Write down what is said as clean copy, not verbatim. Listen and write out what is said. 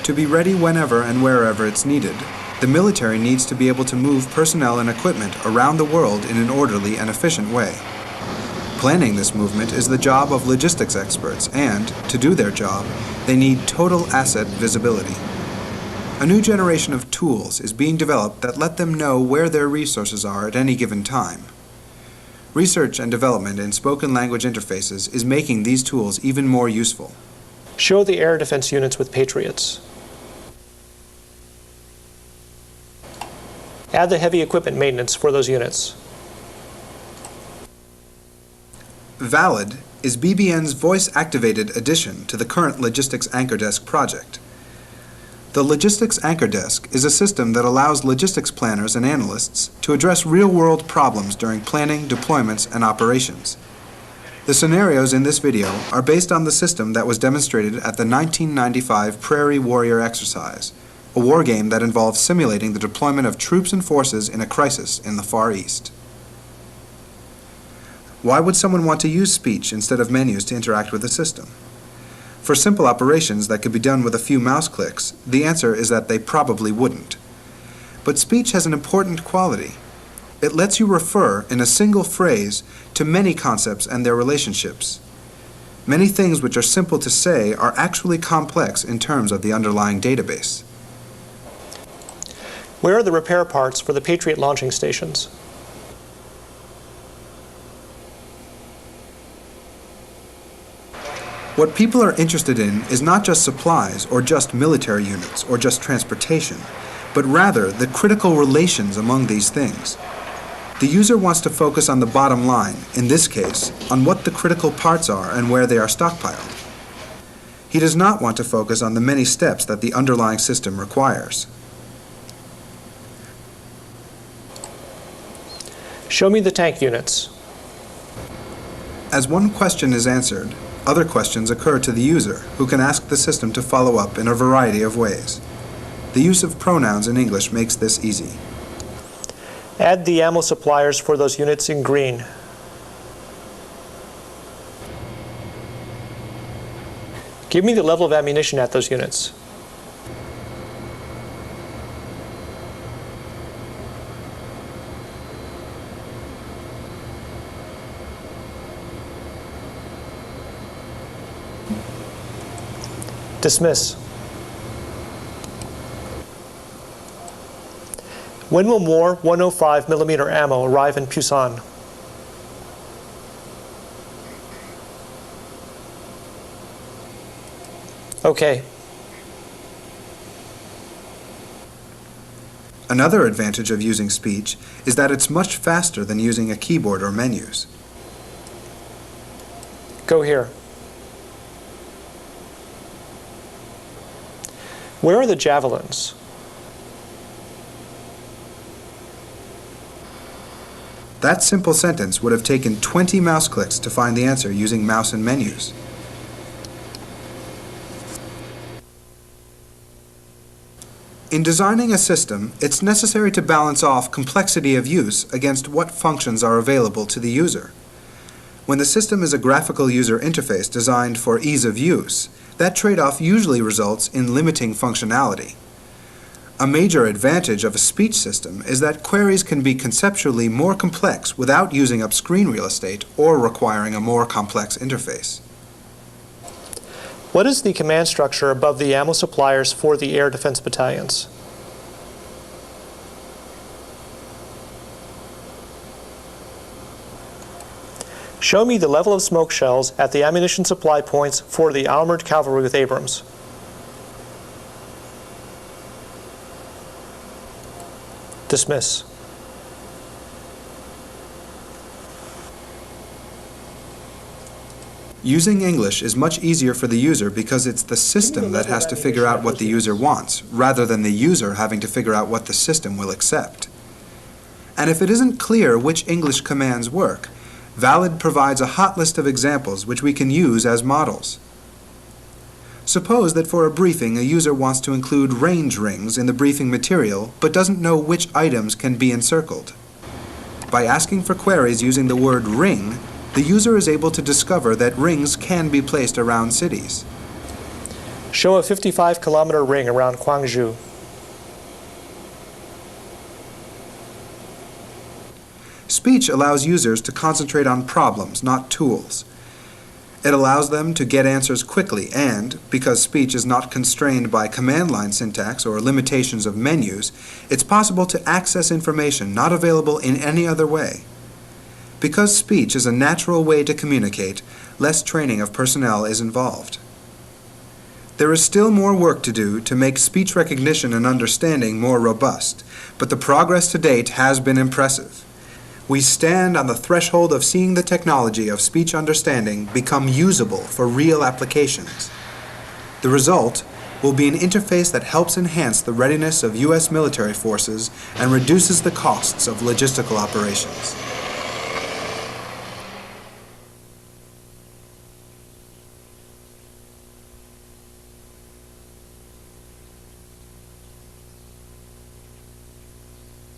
To be ready whenever and wherever it's needed, the military needs to be able to move personnel and equipment around the world in an orderly and efficient way. Planning this movement is the job of logistics experts, and, to do their job, they need total asset visibility. A new generation of tools is being developed that let them know where their resources are at any given time. Research and development in spoken language interfaces is making these tools even more useful. Show the air defense units with Patriots. Add the heavy equipment maintenance for those units. VALAD is BBN's voice-activated addition to the current Logistics Anchor Desk project. The Logistics Anchor Desk is a system that allows logistics planners and analysts to address real-world problems during planning, deployments, and operations. The scenarios in this video are based on the system that was demonstrated at the 1995 Prairie Warrior exercise, a war game that involves simulating the deployment of troops and forces in a crisis in the Far East. Why would someone want to use speech instead of menus to interact with the system? For simple operations that could be done with a few mouse clicks, the answer is that they probably wouldn't. But speech has an important quality. It lets you refer in a single phrase to many concepts and their relationships. Many things which are simple to say are actually complex in terms of the underlying database. Where are the repair parts for the Patriot launching stations? What people are interested in is not just supplies or just military units or just transportation, but rather the critical relations among these things. The user wants to focus on the bottom line, in this case, on what the critical parts are and where they are stockpiled. He does not want to focus on the many steps that the underlying system requires. Show me the tank units. As one question is answered, other questions occur to the user, who can ask the system to follow up in a variety of ways. The use of pronouns in English makes this easy. Add the ammo suppliers for those units in green. Give me the level of ammunition at those units. Dismiss. When will more 105mm ammo arrive in Pusan? Okay. Another advantage of using speech is that it's much faster than using a keyboard or menus. Go here. Where are the javelins? That simple sentence would have taken 20 mouse clicks to find the answer using mouse and menus. In designing a system, it's necessary to balance off complexity of use against what functions are available to the user. When the system is a graphical user interface designed for ease of use, that trade-off usually results in limiting functionality. A major advantage of a speech system is that queries can be conceptually more complex without using up screen real estate or requiring a more complex interface. What is the command structure above the ammo suppliers for the air defense battalions? Show me the level of smoke shells at the ammunition supply points for the armored cavalry with Abrams. Dismiss. Using English is much easier for the user because it's the system that has to figure out what the user wants, rather than the user having to figure out what the system will accept. And if it isn't clear which English commands work, VALAD provides a hot list of examples which we can use as models. Suppose that for a briefing a user wants to include range rings in the briefing material but doesn't know which items can be encircled. By asking for queries using the word ring, the user is able to discover that rings can be placed around cities. Show a 55-kilometer ring around Gwangju. Speech allows users to concentrate on problems, not tools. It allows them to get answers quickly and, because speech is not constrained by command line syntax or limitations of menus, it's possible to access information not available in any other way. Because speech is a natural way to communicate, less training of personnel is involved. There is still more work to do to make speech recognition and understanding more robust, but the progress to date has been impressive. We stand on the threshold of seeing the technology of speech understanding become usable for real applications. The result will be an interface that helps enhance the readiness of U.S. military forces and reduces the costs of logistical operations.